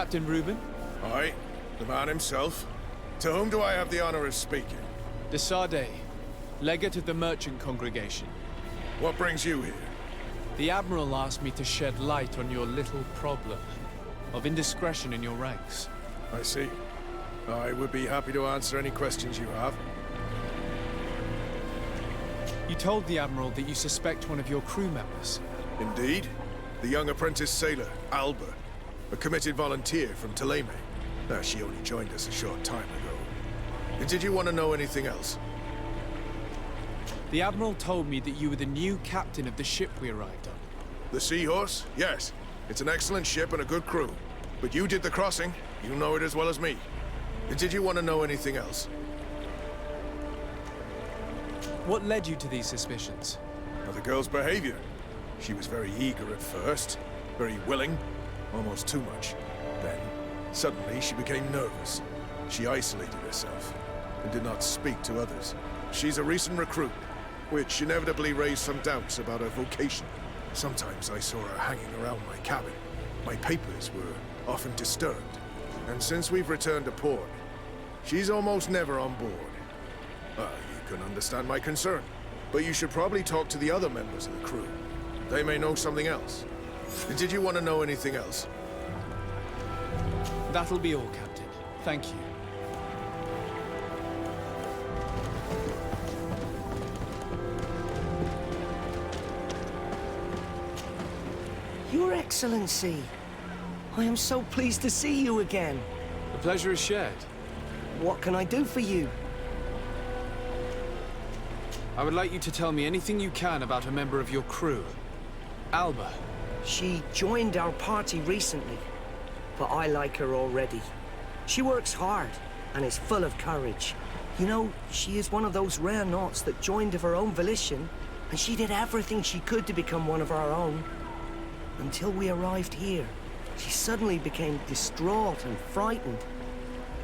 Captain Reuben? Aye, the man himself. To whom do I have the honor of speaking? De Sade, legate of the merchant congregation. What brings you here? The Admiral asked me to shed light on your little problem of indiscretion in your ranks. I see. I would be happy to answer any questions you have. You told the Admiral that you suspect one of your crew members. Indeed. The young apprentice sailor, Alba. A committed volunteer from Thélème. She only joined us a short time ago. And did you want to know anything else? The Admiral told me that you were the new captain of the ship we arrived on. The Seahorse? Yes. It's an excellent ship and a good crew. But you did the crossing. You know it as well as me. And did you want to know anything else? What led you to these suspicions? Well, the girl's behavior. She was very eager at first, very willing, almost too much. Then, suddenly, she became nervous. She isolated herself, and did not speak to others. She's a recent recruit, which inevitably raised some doubts about her vocation. Sometimes I saw her hanging around my cabin. My papers were often disturbed. And since we've returned to port, she's almost never on board. You can understand my concern, but you should probably talk to the other members of the crew. They may know something else. Did you want to know anything else? That'll be all, Captain. Thank you. Your Excellency, I am so pleased to see you again. The pleasure is shared. What can I do for you? I would like you to tell me anything you can about a member of your crew. Alba. She joined our party recently, but I like her already. She works hard and is full of courage. You know, she is one of those rare Nauts that joined of her own volition, and she did everything she could to become one of our own. Until we arrived here, she suddenly became distraught and frightened.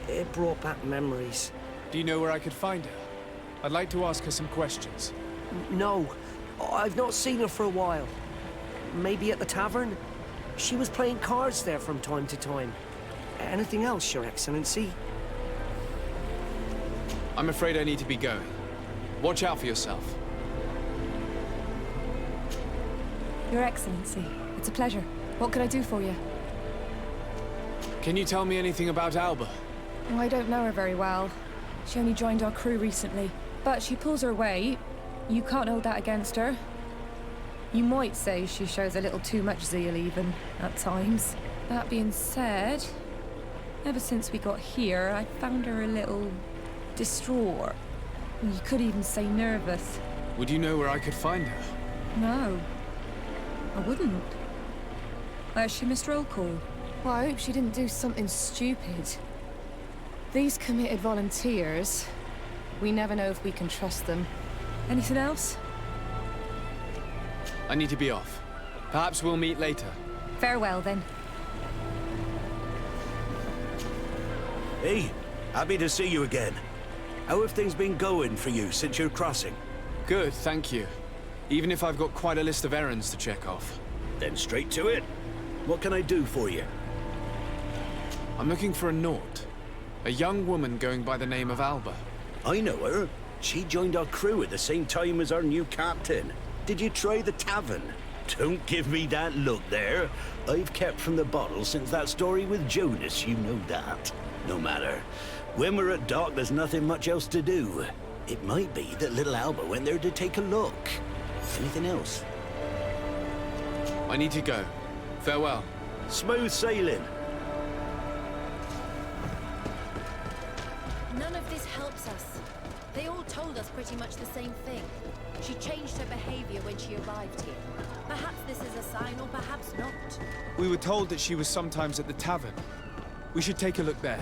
It brought back memories. Do you know where I could find her? I'd like to ask her some questions. No, I've not seen her for a while. Maybe at the tavern? She was playing cards there from time to time. Anything else, Your Excellency? I'm afraid I need to be going. Watch out for yourself. Your Excellency, it's a pleasure. What can I do for you? Can you tell me anything about Alba? Oh, I don't know her very well. She only joined our crew recently. But she pulls her weight. You can't hold that against her. You might say she shows a little too much zeal even, at times. That being said, ever since we got here, I found her a little distraught. You could even say nervous. Would you know where I could find her? No, I wouldn't. She missed roll call. Well, I hope she didn't do something stupid. These committed volunteers, we never know if we can trust them. Anything else? I need to be off. Perhaps we'll meet later. Farewell, then. Hey, happy to see you again. How have things been going for you since your crossing? Good, thank you. Even if I've got quite a list of errands to check off. Then straight to it. What can I do for you? I'm looking for a Naut. A young woman going by the name of Alba. I know her. She joined our crew at the same time as our new captain. Did you try the tavern? Don't give me that look there. I've kept from the bottle since that story with Jonas, you know that. No matter. When we're at dock, there's nothing much else to do. It might be that little Alba went there to take a look. Anything else? I need to go. Farewell. Smooth sailing. None of this helps us. They all told us pretty much the same thing. She changed her behavior when she arrived here. Perhaps this is a sign, or perhaps not. We were told that she was sometimes at the tavern. We should take a look there.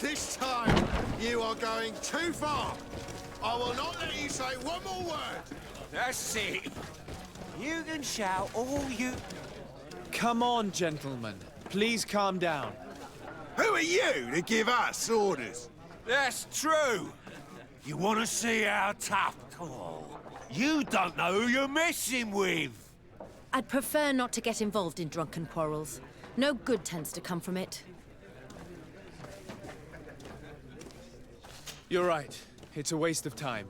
This time, you are going too far. I will not let you say one more word. That's it. You can shout all you... Come on, gentlemen. Please calm down. Who are you to give us orders? That's true. You want to see how tough... Oh, you don't know who you're messing with. I'd prefer not to get involved in drunken quarrels. No good tends to come from it. You're right. It's a waste of time.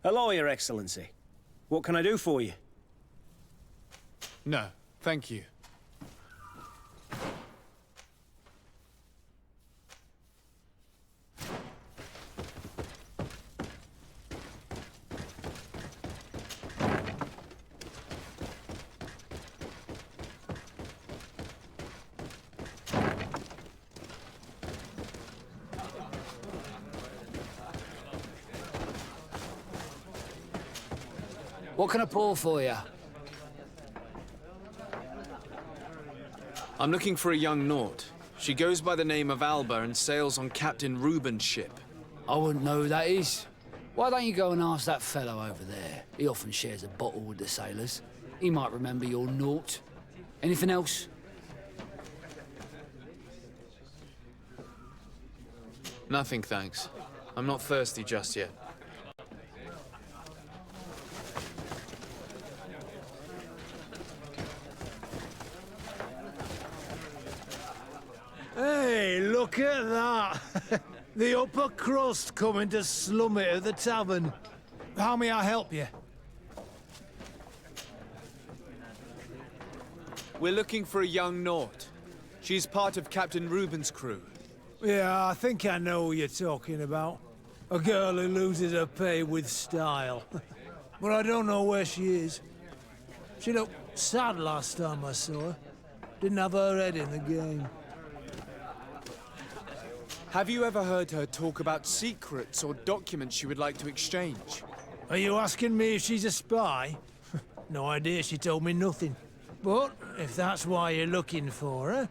Hello, Your Excellency. What can I do for you? No, thank you. What can I pour for you? I'm looking for a young Naut. She goes by the name of Alba and sails on Captain Reuben's ship. I wouldn't know who that is. Why don't you go and ask that fellow over there? He often shares a bottle with the sailors. He might remember your Naut. Anything else? Nothing, thanks. I'm not thirsty just yet. Hey, look at that! The upper crust coming to slum it at the tavern. How may I help you? We're looking for a young Naut. She's part of Captain Reuben's crew. Yeah, I think I know who you're talking about. A girl who loses her pay with style. But I don't know where she is. She looked sad last time I saw her. Didn't have her head in the game. Have you ever heard her talk about secrets or documents she would like to exchange? Are you asking me if she's a spy? No idea, she told me nothing. But if that's why you're looking for her,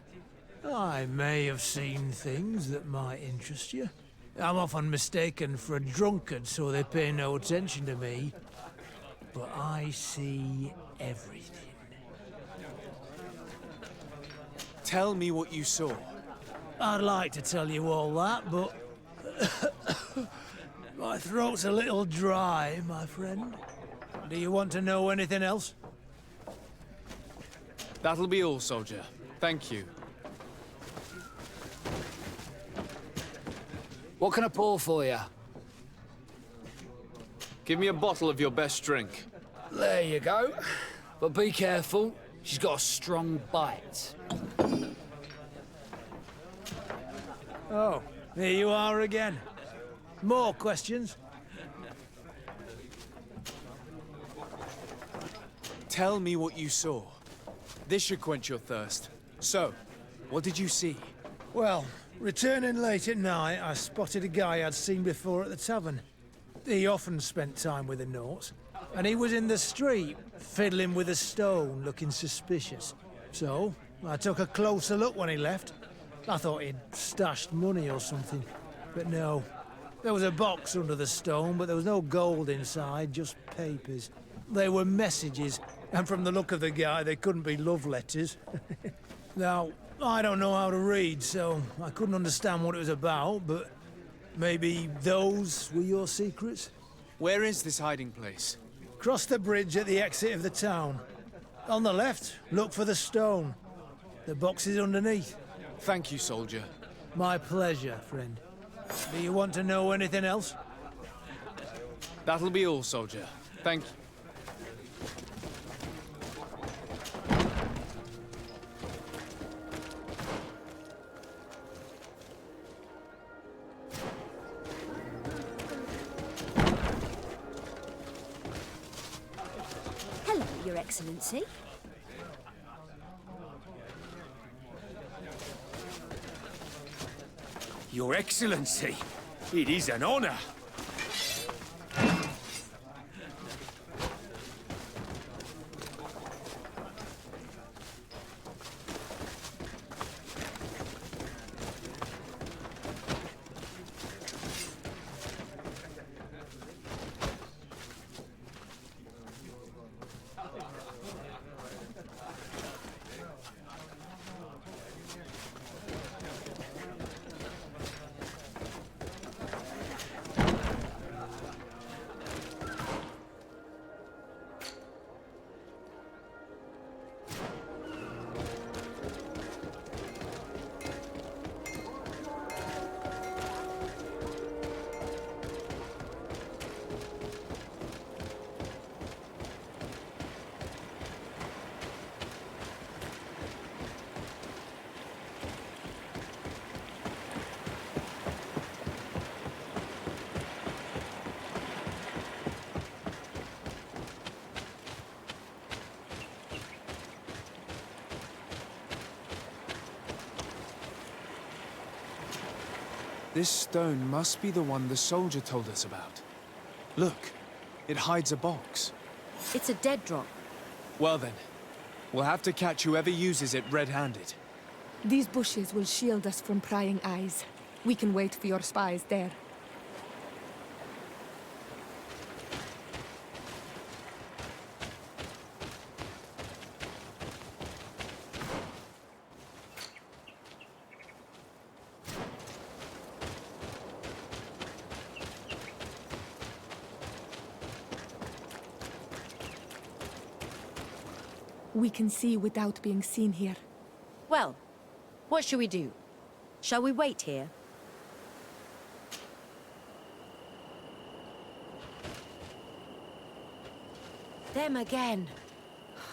I may have seen things that might interest you. I'm often mistaken for a drunkard, so they pay no attention to me. But I see everything. Tell me what you saw. I'd like to tell you all that, but... my throat's a little dry, my friend. Do you want to know anything else? That'll be all, soldier. Thank you. What can I pour for you? Give me a bottle of your best drink. There you go. But be careful. She's got a strong bite. Oh, here you are again. More questions? Tell me what you saw. This should quench your thirst. So, what did you see? Well, returning late at night, I spotted a guy I'd seen before at the tavern. He often spent time with the Nauts, and he was in the street, fiddling with a stone, looking suspicious. So, I took a closer look when he left. I thought he'd stashed money or something, but no. There was a box under the stone, but there was no gold inside, just papers. They were messages, and from the look of the guy, they couldn't be love letters. Now, I don't know how to read, so I couldn't understand what it was about, but maybe those were your secrets? Where is this hiding place? Cross the bridge at the exit of the town. On the left, look for the stone. The box is underneath. Thank you, soldier. My pleasure, friend. Do you want to know anything else? That'll be all, soldier. Thank you. Hello, Your Excellency. Your Excellency, it is an honor. This stone must be the one the soldier told us about. Look, it hides a box. It's a dead drop. Well then, we'll have to catch whoever uses it red-handed. These bushes will shield us from prying eyes. We can wait for your spies there. We can see without being seen here. Well, what should we do? Shall we wait here? Them again.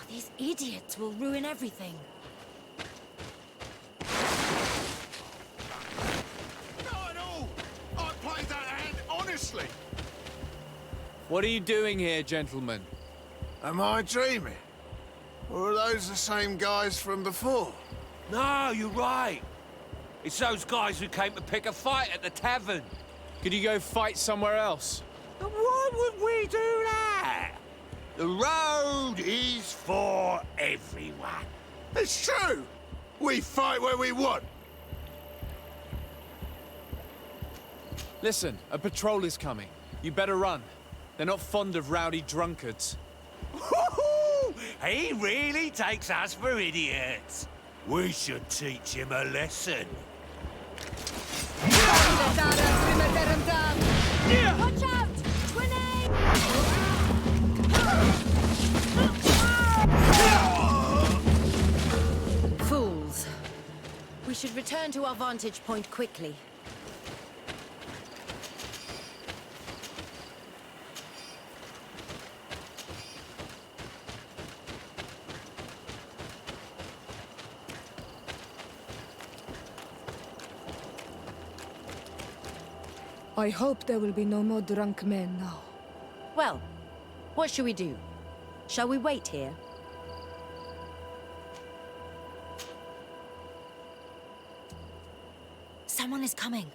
These idiots will ruin everything. Not at all! I played that hand honestly! What are you doing here, gentlemen? Am I dreaming? Or are those the same guys from before? No, you're right. It's those guys who came to pick a fight at the tavern. Could you go fight somewhere else? Why would we do that? The road is for everyone. It's true! We fight where we want! Listen, a patrol is coming. You better run. They're not fond of rowdy drunkards. He really takes us for idiots. We should teach him a lesson. Watch out! Grenade! Fools. We should return to our vantage point quickly. I hope there will be no more drunk men now. Well, what should we do? Shall we wait here? Someone is coming.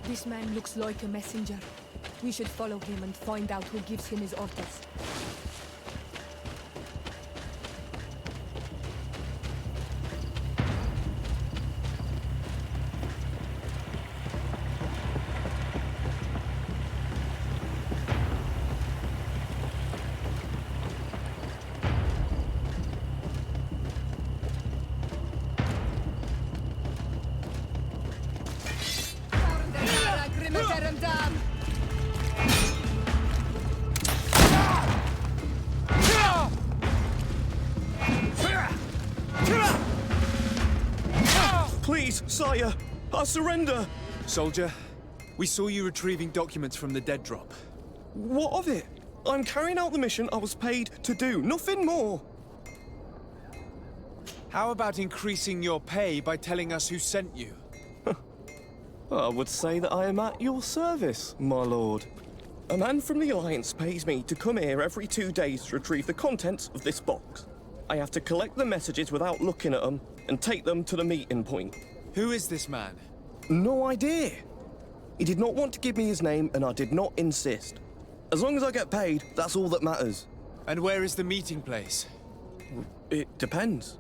This man looks like a messenger. We should follow him and find out who gives him his orders. Please, sire, I surrender. Soldier, we saw you retrieving documents from the dead drop. What of it? I'm carrying out the mission I was paid to do, nothing more. How about increasing your pay by telling us who sent you? I would say that I am at your service, my lord. A man from the Alliance pays me to come here every 2 days to retrieve the contents of this box. I have to collect the messages without looking at them and take them to the meeting point. Who is this man? No idea. He did not want to give me his name, and I did not insist. As long as I get paid, that's all that matters. And where is the meeting place? It depends.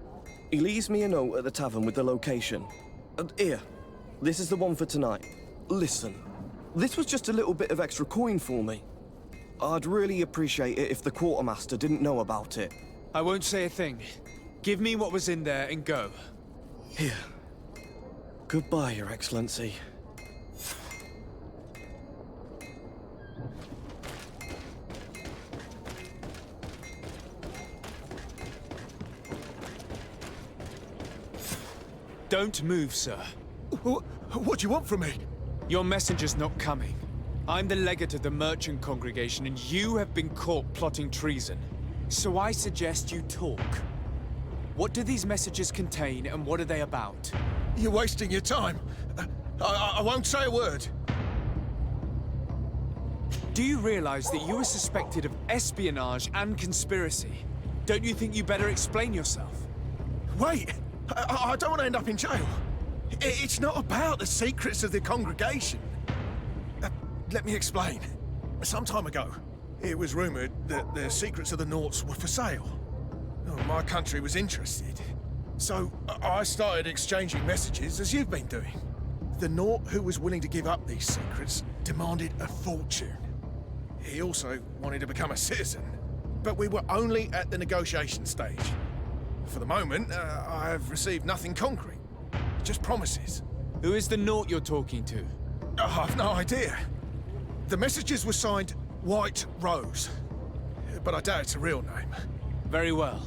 He leaves me a note at the tavern with the location. Here, this is the one for tonight. Listen, this was just a little bit of extra coin for me. I'd really appreciate it if the quartermaster didn't know about it. I won't say a thing. Give me what was in there and go. Here. Goodbye, Your Excellency. Don't move, sir. What do you want from me? Your messenger's not coming. I'm the legate of the merchant congregation, and you have been caught plotting treason. So I suggest you talk. What do these messages contain, and what are they about? You're wasting your time. I won't say a word. Do you realize that you are suspected of espionage and conspiracy? Don't you think you better explain yourself? Wait! I don't want to end up in jail. It's not about the secrets of the congregation. Let me explain. Some time ago, it was rumored that the secrets of the Nauts were for sale. My country was interested. So I started exchanging messages as you've been doing. The Naut who was willing to give up these secrets demanded a fortune. He also wanted to become a citizen. But we were only at the negotiation stage. For the moment, I have received nothing concrete. Just promises. Who is the Naut you're talking to? I've no idea. The messages were signed White Rose. But I doubt it's a real name. Very well.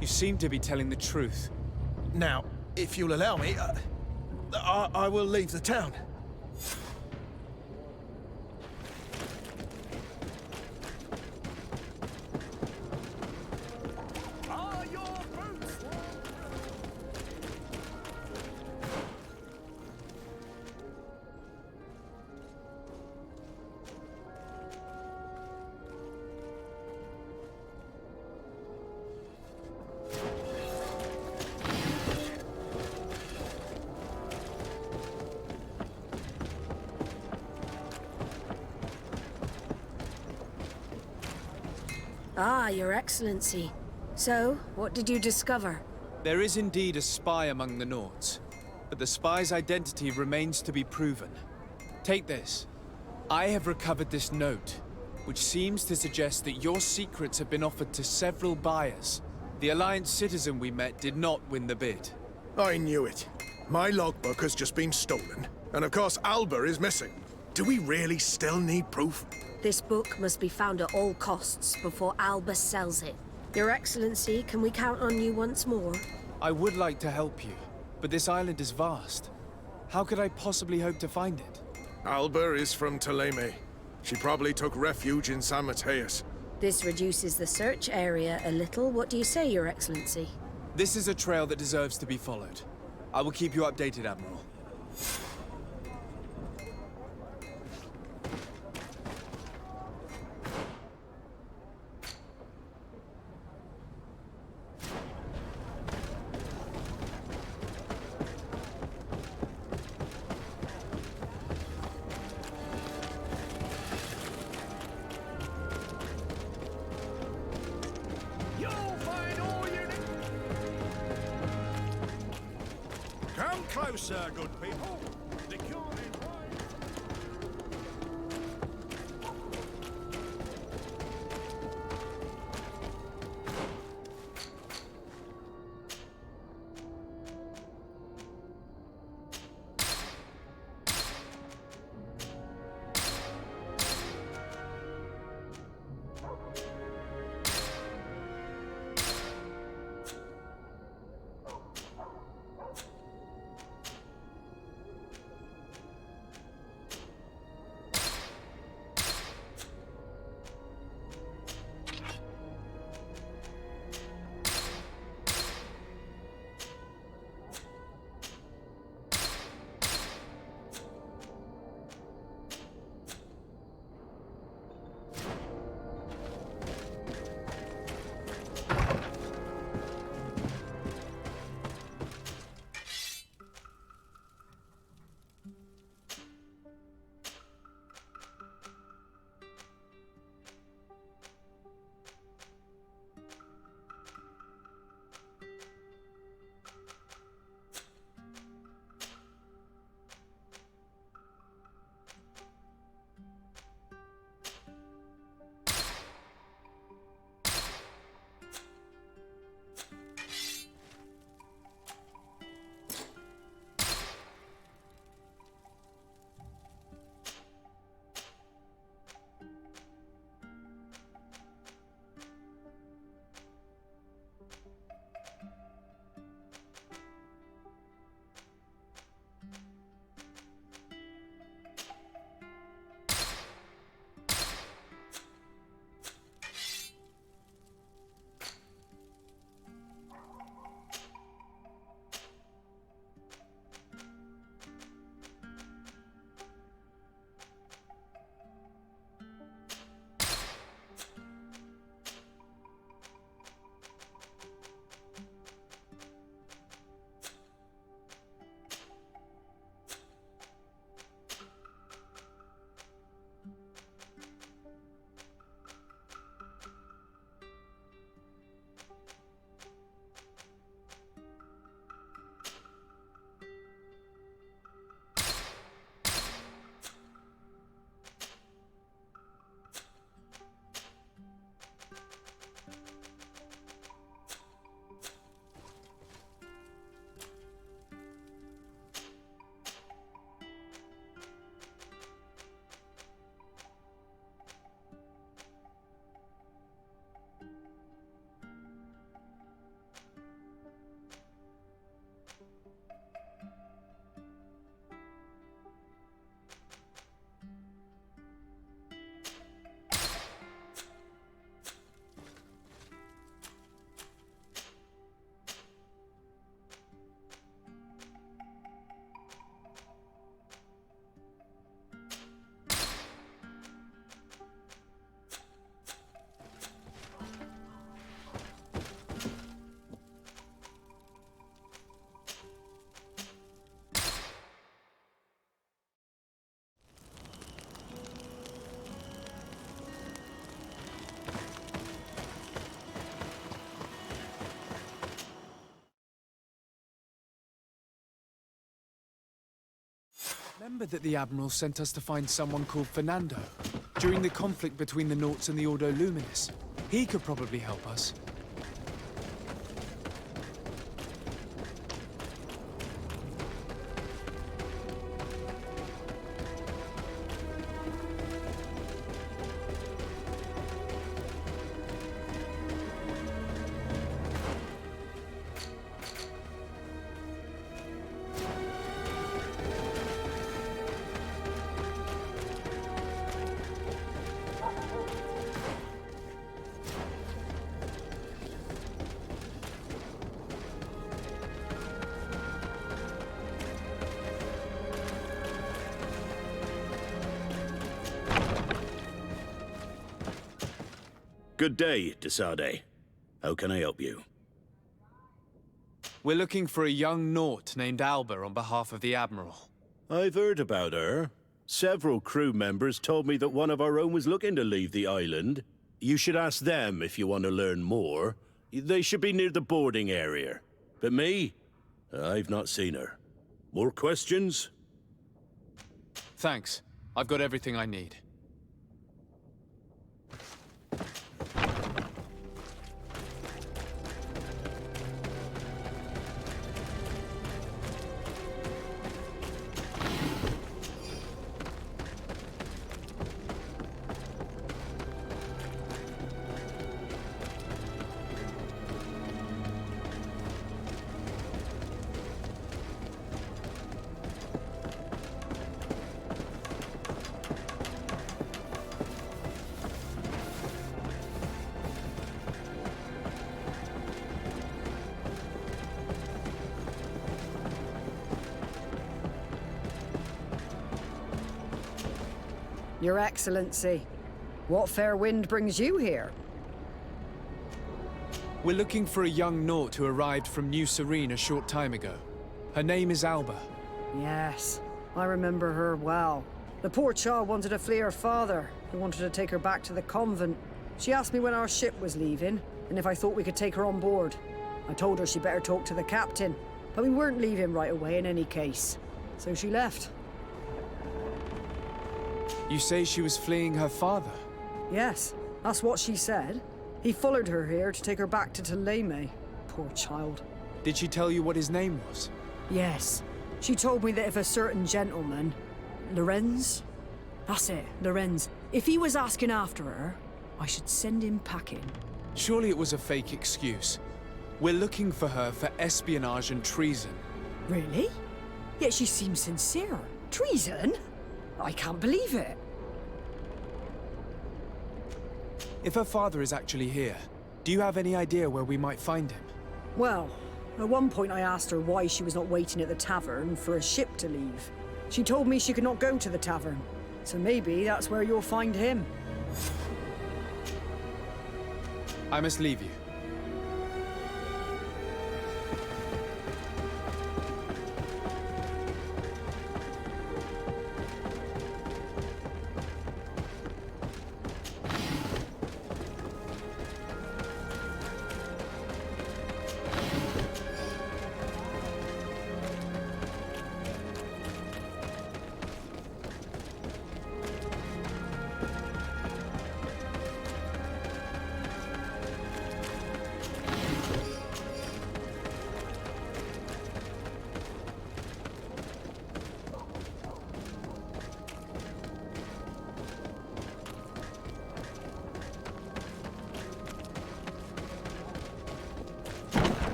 You seem to be telling the truth. Now, if you'll allow me, I will leave the town. Ah, Your Excellency. So, what did you discover? There is indeed a spy among the Nauts, but the spy's identity remains to be proven. Take this. I have recovered this note, which seems to suggest that your secrets have been offered to several buyers. The Alliance citizen we met did not win the bid. I knew it. My logbook has just been stolen, and of course Alba is missing. Do we really still need proof? This book must be found at all costs before Alba sells it. Your Excellency, can we count on you once more? I would like to help you, but this island is vast. How could I possibly hope to find it? Alba is from Ptolemy. She probably took refuge in San Mateus. This reduces the search area a little. What do you say, Your Excellency? This is a trail that deserves to be followed. I will keep you updated, Admiral. Come closer, good people. The cure is right. Remember that the Admiral sent us to find someone called Fernando during the conflict between the Nauts and the Ordo Luminis. He could probably help us. Good day, Desade. How can I help you? We're looking for a young Naut named Alba on behalf of the Admiral. I've heard about her. Several crew members told me that one of our own was looking to leave the island. You should ask them if you want to learn more. They should be near the boarding area. But me? I've not seen her. More questions? Thanks. I've got everything I need. Your Excellency, what fair wind brings you here? We're looking for a young Naut who arrived from New Serene a short time ago. Her name is Alba. Yes, I remember her well. The poor child wanted to flee her father, who wanted to take her back to the convent. She asked me when our ship was leaving, and if I thought we could take her on board. I told her she'd better talk to the captain, but we weren't leaving right away in any case. So she left. You say she was fleeing her father? Yes, that's what she said. He followed her here to take her back to Teleme. Poor child. Did she tell you what his name was? Yes. She told me that if a certain gentleman... Lorenz? That's it, Lorenz. If he was asking after her, I should send him packing. Surely it was a fake excuse. We're looking for her for espionage and treason. Really? Yet she seems sincere. Treason? I can't believe it. If her father is actually here, do you have any idea where we might find him? Well, at one point I asked her why she was not waiting at the tavern for a ship to leave. She told me she could not go to the tavern, so maybe that's where you'll find him. I must leave you.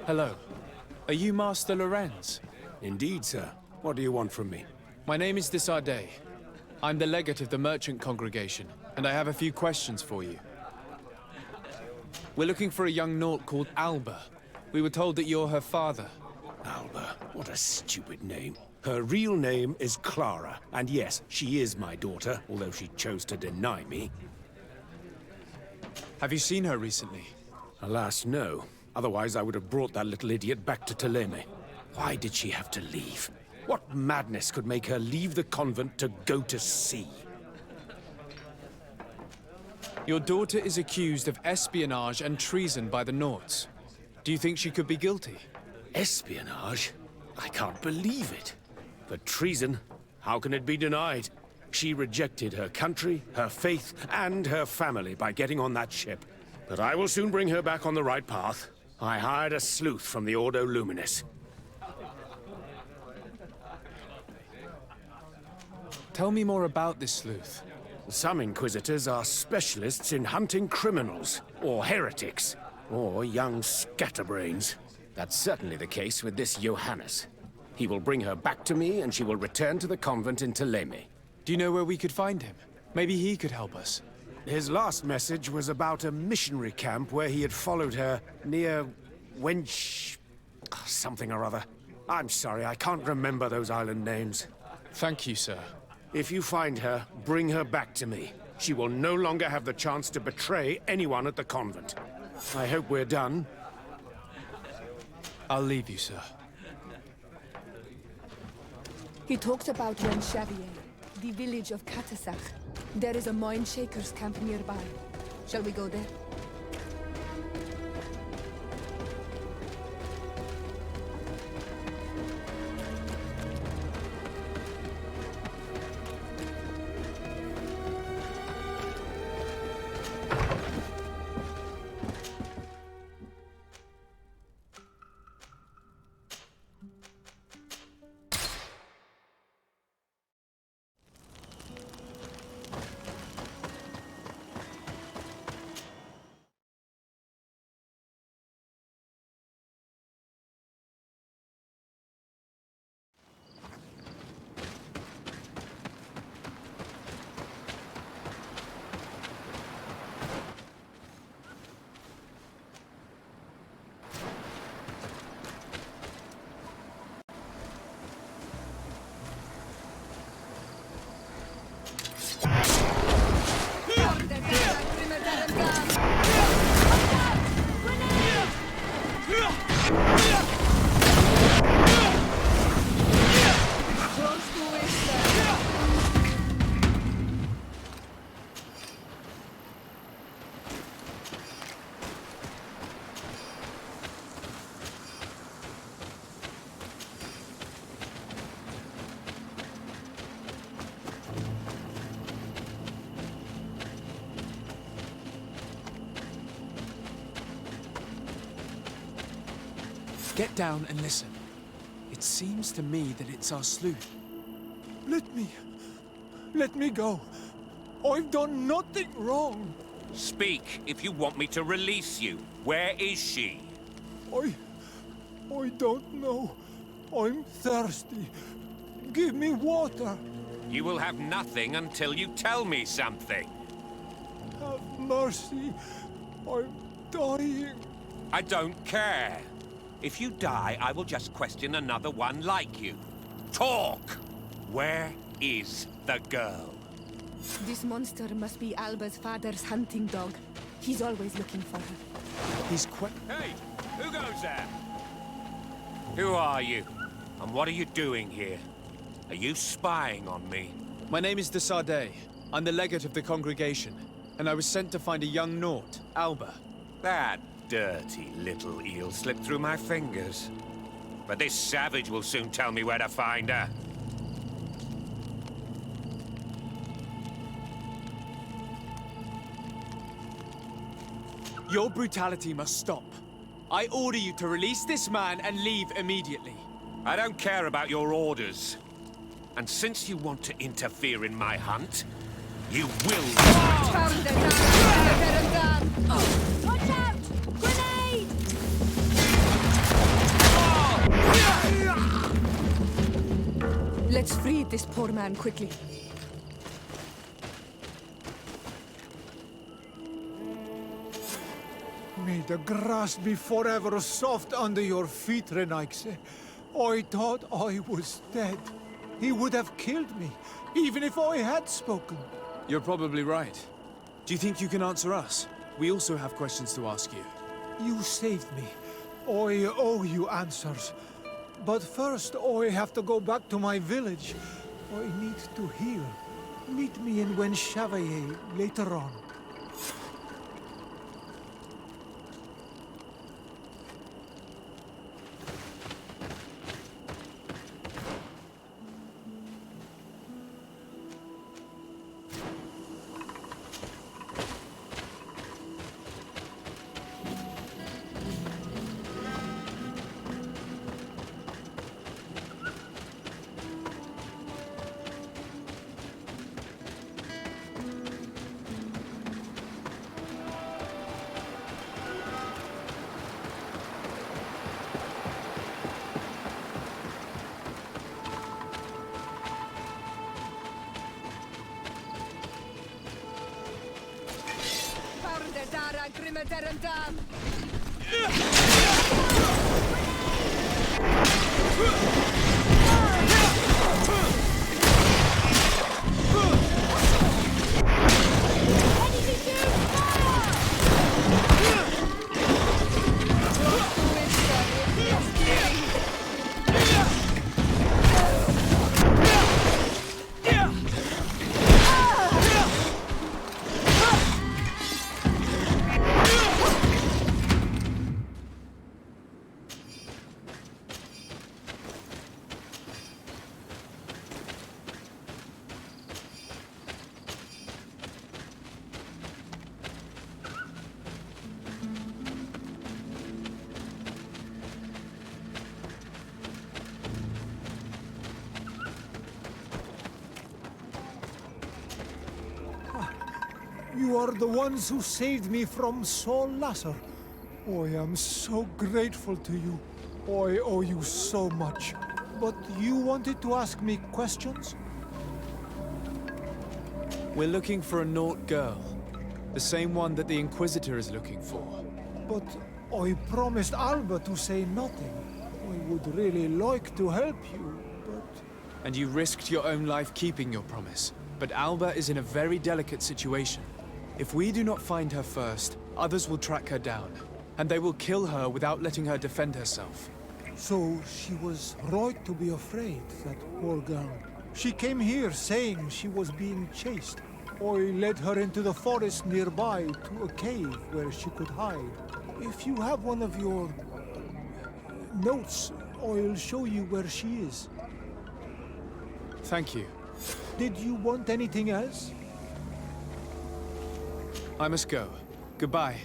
Hello. Are you Master Lorenz? Indeed, sir. What do you want from me? My name is Desade. I'm the legate of the merchant congregation, and I have a few questions for you. We're looking for a young Naut called Alba. We were told that you're her father. Alba. What a stupid name. Her real name is Clara, and yes, she is my daughter, although she chose to deny me. Have you seen her recently? Alas, no. Otherwise, I would have brought that little idiot back to Teleme. Why did she have to leave? What madness could make her leave the convent to go to sea? Your daughter is accused of espionage and treason by the Nauts. Do you think she could be guilty? Espionage? I can't believe it. But treason, how can it be denied? She rejected her country, her faith, and her family by getting on that ship. But I will soon bring her back on the right path. I hired a sleuth from the Ordo Luminis. Tell me more about this sleuth. Some Inquisitors are specialists in hunting criminals, or heretics, or young scatterbrains. That's certainly the case with this Johannes. He will bring her back to me, and she will return to the convent in Teleme. Do you know where we could find him? Maybe he could help us. His last message was about a missionary camp where he had followed her near Wench... something or other. I'm sorry, I can't remember those island names. Thank you, sir. If you find her, bring her back to me. She will no longer have the chance to betray anyone at the convent. I hope we're done. I'll leave you, sir. He talked about Wenchavier, the village of Katasach. There is a mine shaker's camp nearby. Shall we go there? Get down and listen. It seems to me that it's our sleuth. Let me go. I've done nothing wrong. Speak if you want me to release you. Where is she? I don't know. I'm thirsty. Give me water. You will have nothing until you tell me something. Have mercy. I'm dying. I don't care. If you die, I will just question another one like you. Talk! Where is the girl? This monster must be Alba's father's hunting dog. He's always looking for her. He's quite... Hey! Who goes there? Who are you? And what are you doing here? Are you spying on me? My name is de Sardet. I'm the legate of the congregation, and I was sent to find a young Naut, Alba. That dirty little eel slipped through my fingers. But this savage will soon tell me where to find her. Your brutality must stop. I order you to release this man and leave immediately. I don't care about your orders. And since you want to interfere in my hunt, you will... Watch out! Grenade! Let's free this poor man quickly. May the grass be forever soft under your feet, Renaikse. I thought I was dead. He would have killed me, even if I had spoken. You're probably right. Do you think you can answer us? We also have questions to ask you. You saved me. I owe you answers. But first, I have to go back to my village. I need to heal. Meet me in Wenchavier later on. You are the ones who saved me from Saul Lasser. I am so grateful to you. I owe you so much. But you wanted to ask me questions? We're looking for a Naut girl. The same one that the Inquisitor is looking for. But I promised Alba to say nothing. I would really like to help you, but... And you risked your own life keeping your promise. But Alba is in a very delicate situation. If we do not find her first, others will track her down. And they will kill her without letting her defend herself. So she was right to be afraid, that poor girl. She came here saying she was being chased. I led her into the forest nearby to a cave where she could hide. If you have one of your... notes, I'll show you where she is. Thank you. Did you want anything else? I must go. Goodbye.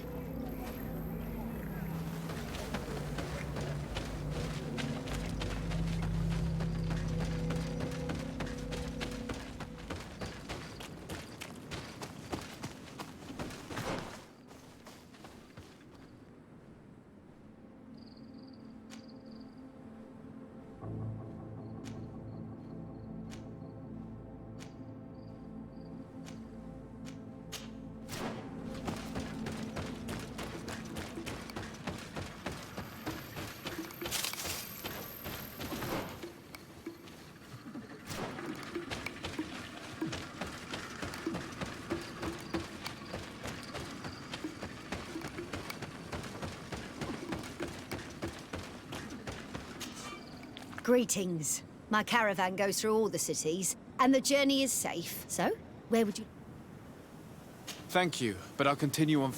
Greetings. My caravan goes through all the cities, and the journey is safe. So, where would you... Thank you, but I'll continue on...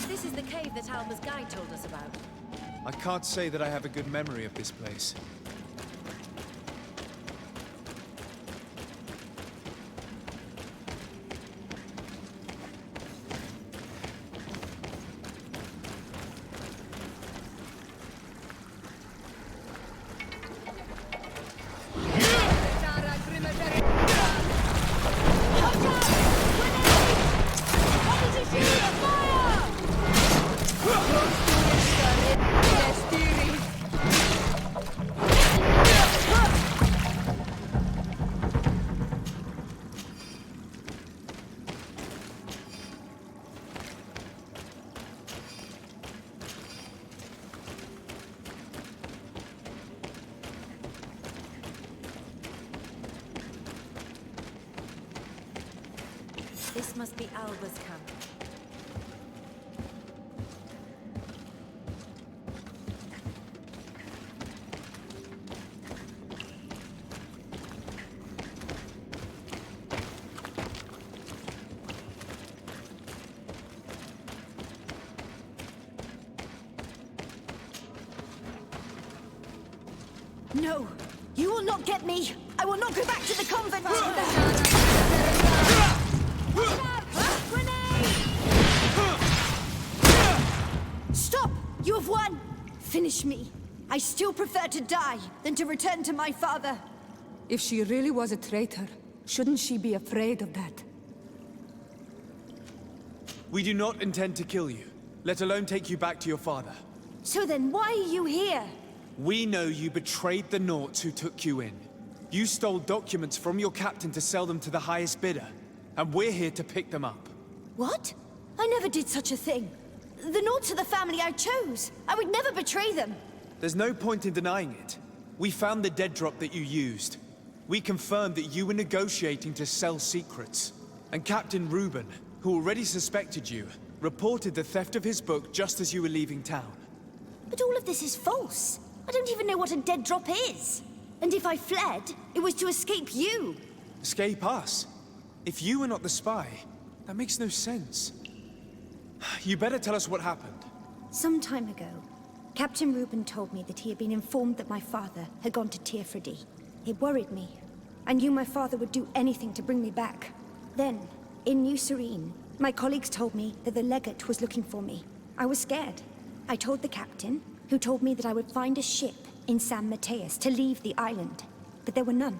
This is the cave that Alma's guide told us about. I can't say that I have a good memory of this place. This must be Alba's camp. No! You will not get me! I will not go back to the convent! Stop! You have won! Finish me. I still prefer to die than to return to my father. If she really was a traitor, shouldn't she be afraid of that? We do not intend to kill you, let alone take you back to your father. So then why are you here? We know you betrayed the Nauts who took you in. You stole documents from your captain to sell them to the highest bidder, and we're here to pick them up. What? I never did such a thing. The Nauts are the family I chose. I would never betray them. There's no point in denying it. We found the dead drop that you used. We confirmed that you were negotiating to sell secrets. And Captain Reuben, who already suspected you, reported the theft of his book just as you were leaving town. But all of this is false. I don't even know what a dead drop is. And if I fled, it was to escape you. Escape us? If you were not the spy, that makes no sense. You better tell us what happened. Some time ago, Captain Reuben told me that he had been informed that my father had gone to Teerfredy. It worried me. I knew my father would do anything to bring me back. Then, in New Serene, my colleagues told me that the legate was looking for me. I was scared. I told the captain, who told me that I would find a ship in San Mateus to leave the island. But there were none.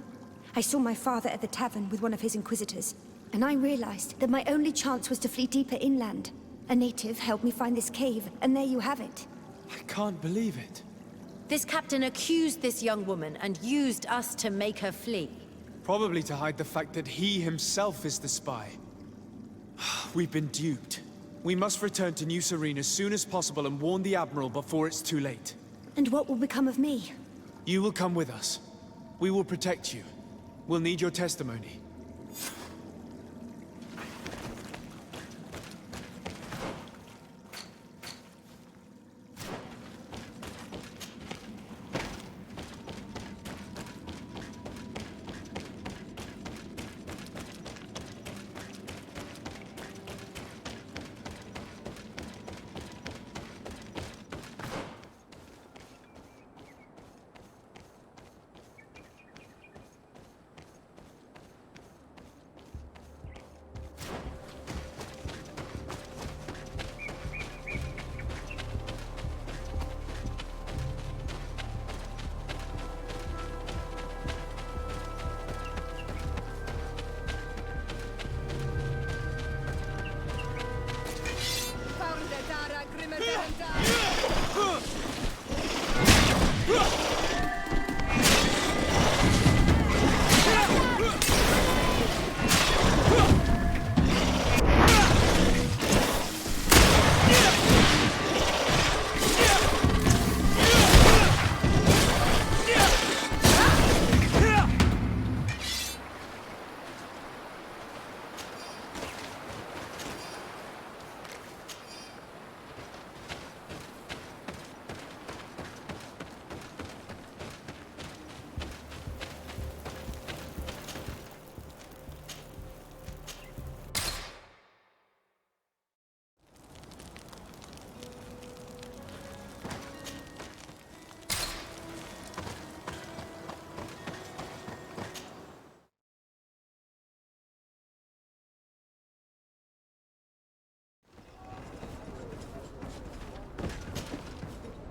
I saw my father at the tavern with one of his inquisitors, and I realized that my only chance was to flee deeper inland. A native helped me find this cave, and there you have it. I can't believe it. This captain accused this young woman and used us to make her flee. Probably to hide the fact that he himself is the spy. We've been duped. We must return to New Serene as soon as possible and warn the Admiral before it's too late. And what will become of me? You will come with us. We will protect you. We'll need your testimony.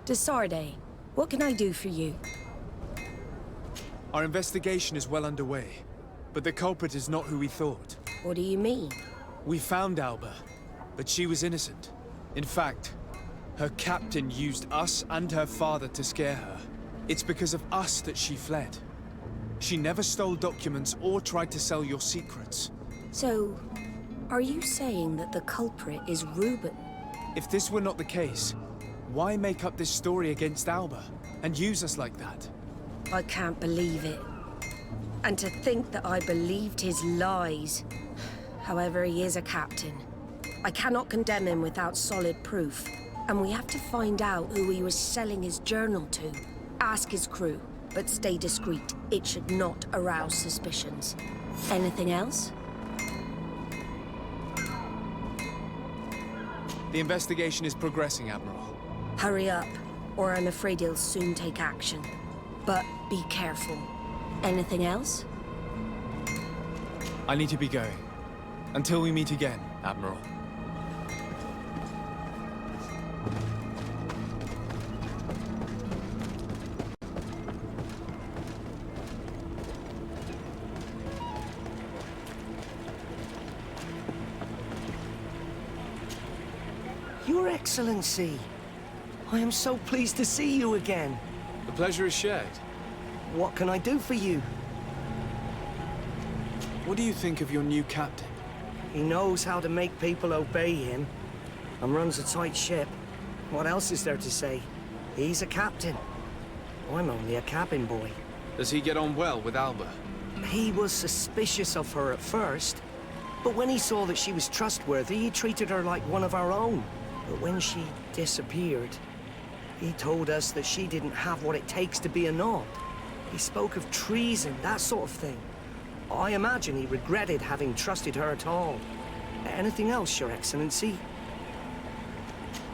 Desarde, what can I do for you? Our investigation is well underway, but the culprit is not who we thought. What do you mean? We found Alba, but she was innocent. In fact, her captain used us and her father to scare her. It's because of us that she fled. She never stole documents or tried to sell your secrets. So, are you saying that the culprit is Reuben? If this were not the case, why make up this story against Alba and use us like that? I can't believe it. And to think that I believed his lies. However, he is a captain. I cannot condemn him without solid proof. And we have to find out who he was selling his journal to. Ask his crew, but stay discreet. It should not arouse suspicions. Anything else? The investigation is progressing, Admiral. Hurry up, or I'm afraid he'll soon take action. But be careful. Anything else? I need to be going. Until we meet again, Admiral. Your Excellency, I am so pleased to see you again. The pleasure is shared. What can I do for you? What do you think of your new captain? He knows how to make people obey him, and runs a tight ship. What else is there to say? He's a captain. I'm only a cabin boy. Does he get on well with Alba? He was suspicious of her at first, but when he saw that she was trustworthy, he treated her like one of our own. But when she disappeared, he told us that she didn't have what it takes to be a Naut. He spoke of treason, that sort of thing. I imagine he regretted having trusted her at all. Anything else, Your Excellency?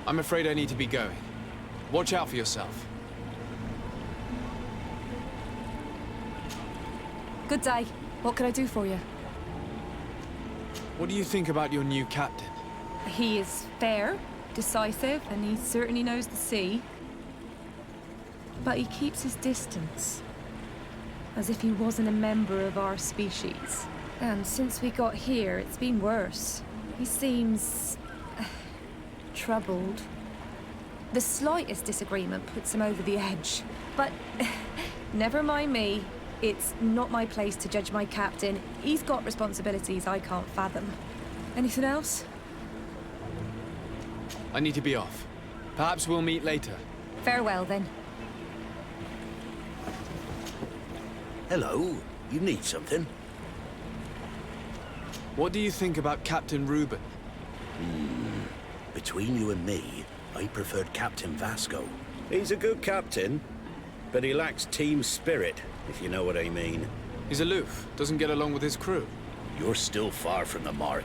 I'm afraid I need to be going. Watch out for yourself. Good day. What can I do for you? What do you think about your new captain? He is fair, decisive, and he certainly knows the sea. But he keeps his distance. As if he wasn't a member of our species. And since we got here, it's been worse. He seems... troubled. The slightest disagreement puts him over the edge. But never mind me. It's not my place to judge my captain. He's got responsibilities I can't fathom. Anything else? I need to be off. Perhaps we'll meet later. Farewell, then. Hello. You need something? What do you think about Captain Reuben? Between you and me, I preferred Captain Vasco. He's a good captain, but he lacks team spirit, if you know what I mean. He's aloof, doesn't get along with his crew. You're still far from the mark.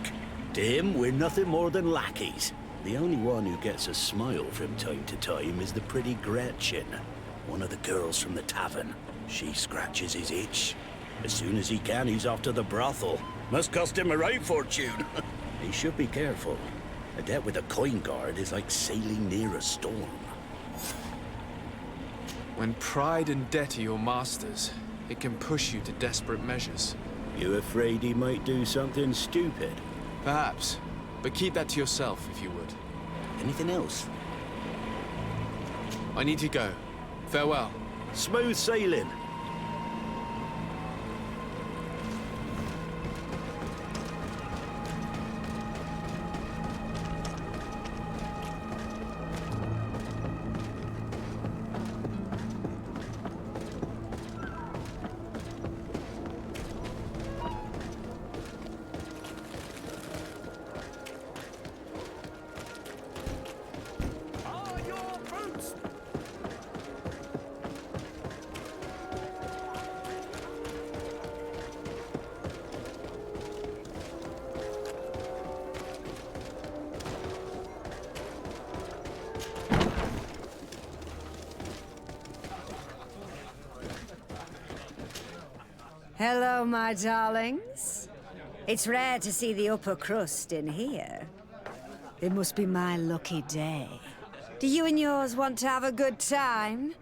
To him, we're nothing more than lackeys. The only one who gets a smile from time to time is the pretty Gretchen, one of the girls from the tavern. She scratches his itch. As soon as he can, he's off to the brothel. Must cost him a right fortune. He should be careful. A debt with a coin guard is like sailing near a storm. When pride and debt are your masters, it can push you to desperate measures. You afraid he might do something stupid? Perhaps, but keep that to yourself if you would. Anything else? I need to go. Farewell. Smooth sailing. Hello, my darlings. It's rare to see the upper crust in here. It must be my lucky day. Do you and yours want to have a good time?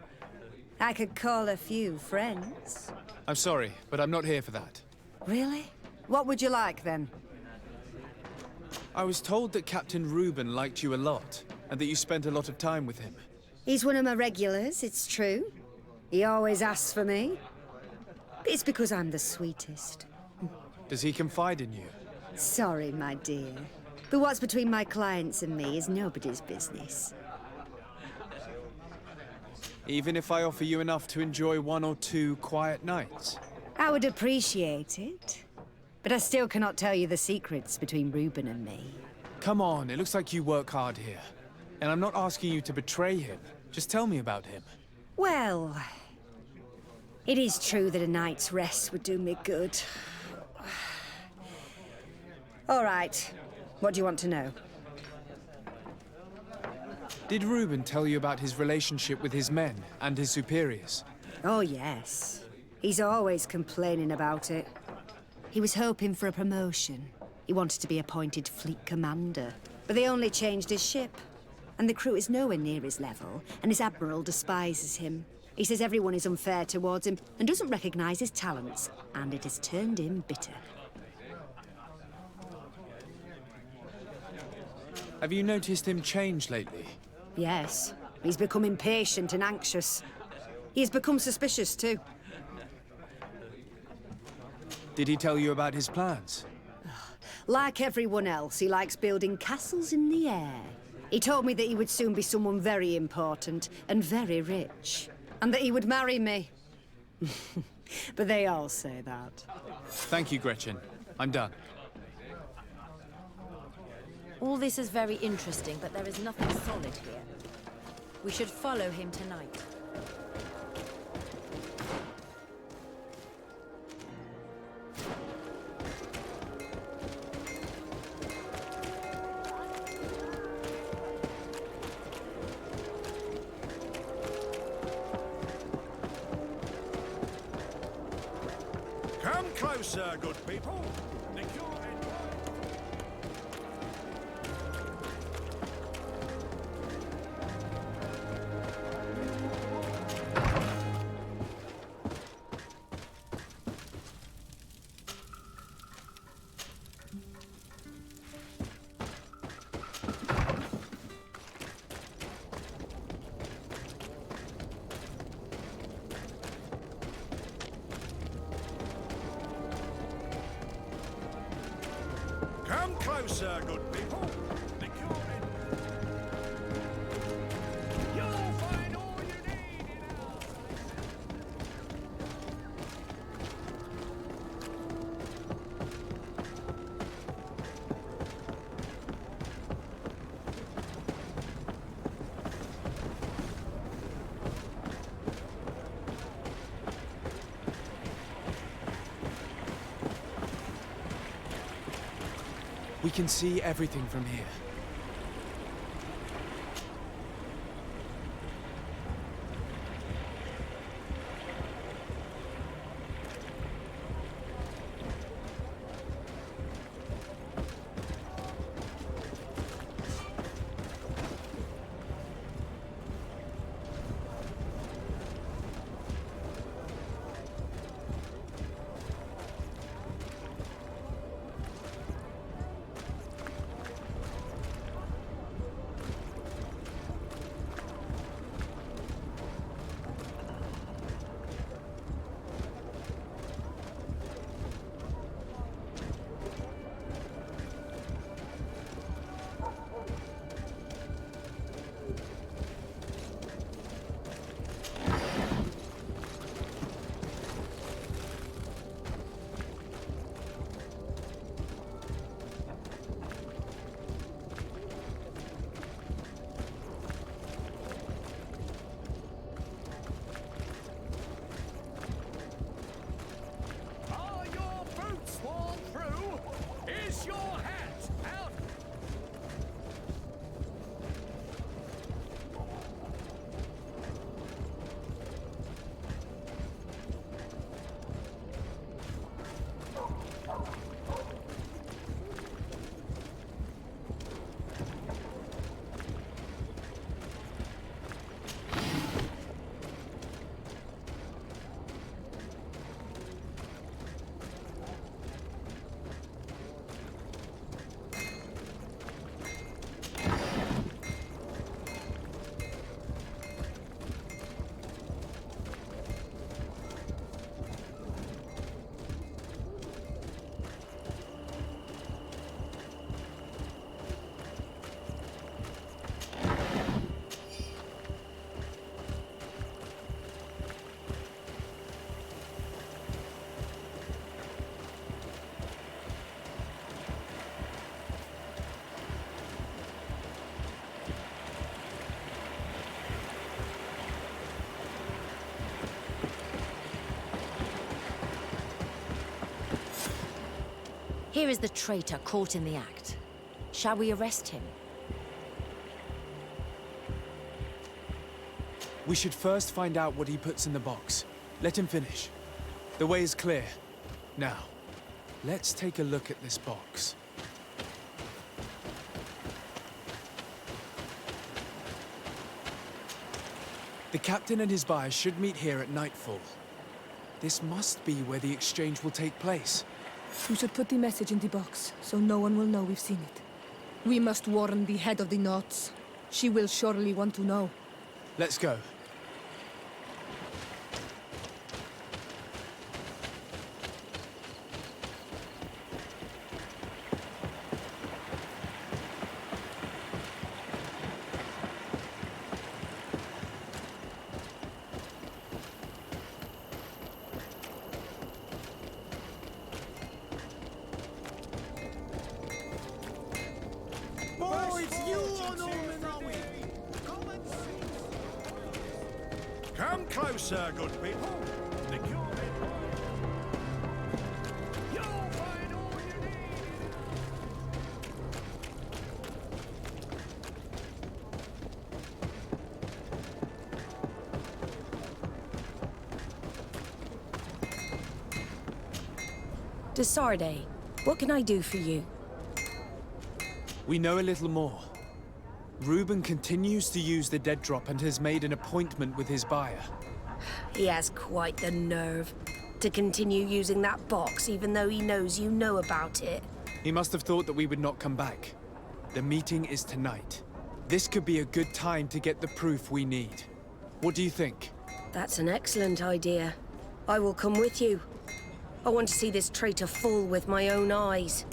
I could call a few friends. I'm sorry, but I'm not here for that. Really? What would you like, then? I was told that Captain Reuben liked you a lot, and that you spent a lot of time with him. He's one of my regulars, it's true. He always asks for me. It's because I'm the sweetest. Does he confide in you? Sorry, my dear. But what's between my clients and me is nobody's business. Even if I offer you enough to enjoy 1 or 2 quiet nights? I would appreciate it. But I still cannot tell you the secrets between Reuben and me. Come on, it looks like you work hard here. And I'm not asking you to betray him. Just tell me about him. Well, it is true that a night's rest would do me good. All right, what do you want to know? Did Reuben tell you about his relationship with his men and his superiors? Oh, yes. He's always complaining about it. He was hoping for a promotion. He wanted to be appointed fleet commander. But they only changed his ship. And the crew is nowhere near his level, and his admiral despises him. He says everyone is unfair towards him and doesn't recognize his talents, and it has turned him bitter. Have you noticed him change lately? Yes. He's become impatient and anxious. He has become suspicious, too. Did he tell you about his plans? Like everyone else, he likes building castles in the air. He told me that he would soon be someone very important and very rich. And that he would marry me. But they all say that. Thank you, Gretchen. I'm done. All this is very interesting, but there is nothing solid here. We should follow him tonight. Come closer, good people. Come closer, good people. You'll find all you need in our... We can see everything from here. Here is the traitor caught in the act. Shall we arrest him? We should first find out what he puts in the box. Let him finish. The way is clear. Now, let's take a look at this box. The captain and his buyer should meet here at nightfall. This must be where the exchange will take place. We should put the message in the box, so no one will know we've seen it. We must warn the head of the Nauts. She will surely want to know. Let's go. Come closer, good people. Desarde, what can I do for you? We know a little more. Reuben continues to use the dead drop and has made an appointment with his buyer. He has quite the nerve to continue using that box even though he knows you know about it. He must have thought that we would not come back. The meeting is tonight. This could be a good time to get the proof we need. What do you think? That's an excellent idea. I will come with you. I want to see this traitor fall with my own eyes.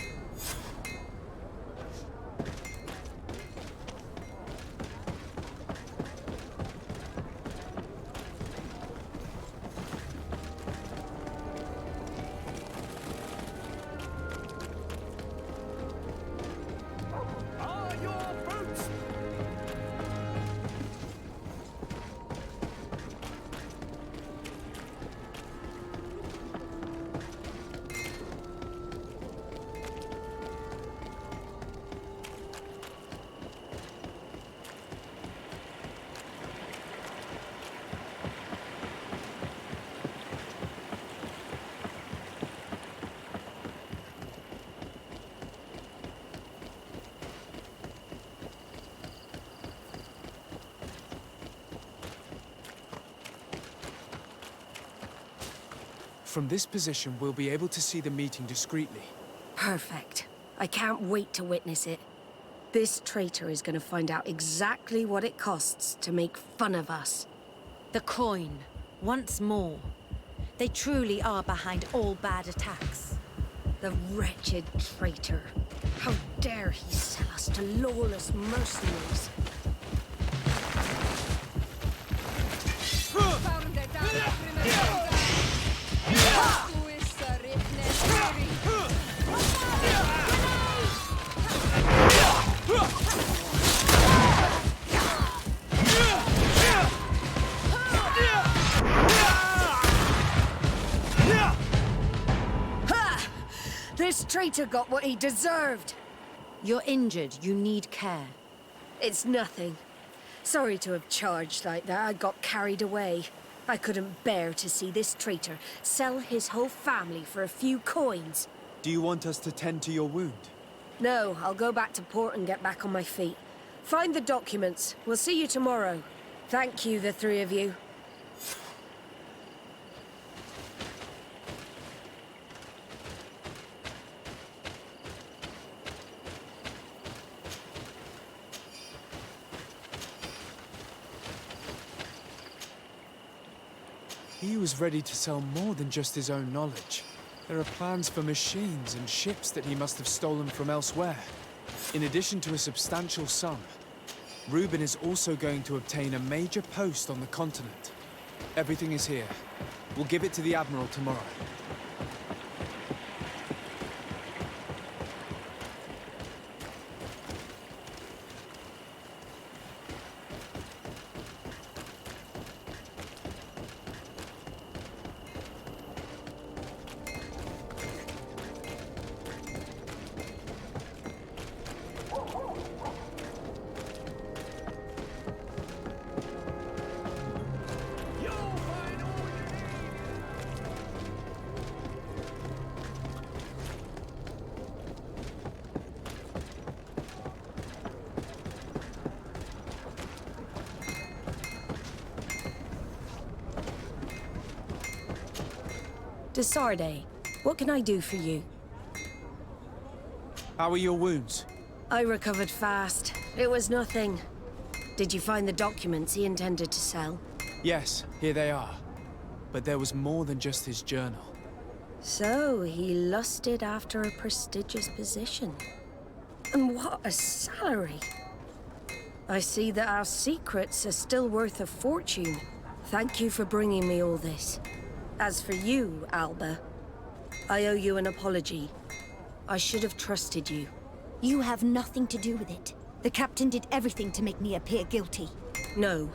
From this position, we'll be able to see the meeting discreetly. Perfect. I can't wait to witness it. This traitor is going to find out exactly what it costs to make fun of us. The coin, once more. They truly are behind all bad attacks. The wretched traitor. How dare he sell us to lawless mercenaries? This traitor got what he deserved. You're injured. You need care. It's nothing. Sorry to have charged like that. I got carried away. I couldn't bear to see this traitor sell his whole family for a few coins. Do you want us to tend to your wound? No, I'll go back to port and get back on my feet. Find the documents. We'll see you tomorrow. Thank you, the three of you. He was ready to sell more than just his own knowledge. There are plans for machines and ships that he must have stolen from elsewhere. In addition to a substantial sum, Reuben is also going to obtain a major post on the continent. Everything is here. We'll give it to the Admiral tomorrow. Desarde, what can I do for you? How are your wounds? I recovered fast. It was nothing. Did you find the documents he intended to sell? Yes, here they are. But there was more than just his journal. So, he lusted after a prestigious position. And what a salary! I see that our secrets are still worth a fortune. Thank you for bringing me all this. As for you, Alba, I owe you an apology. I should have trusted you. You have nothing to do with it. The captain did everything to make me appear guilty. No.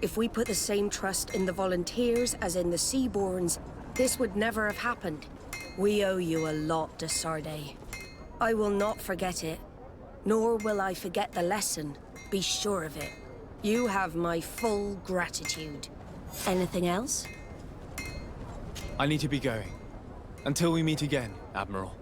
If we put the same trust in the volunteers as in the Seaborns, this would never have happened. We owe you a lot, Desarde. I will not forget it. Nor will I forget the lesson. Be sure of it. You have my full gratitude. Anything else? I need to be going. Until we meet again, Admiral.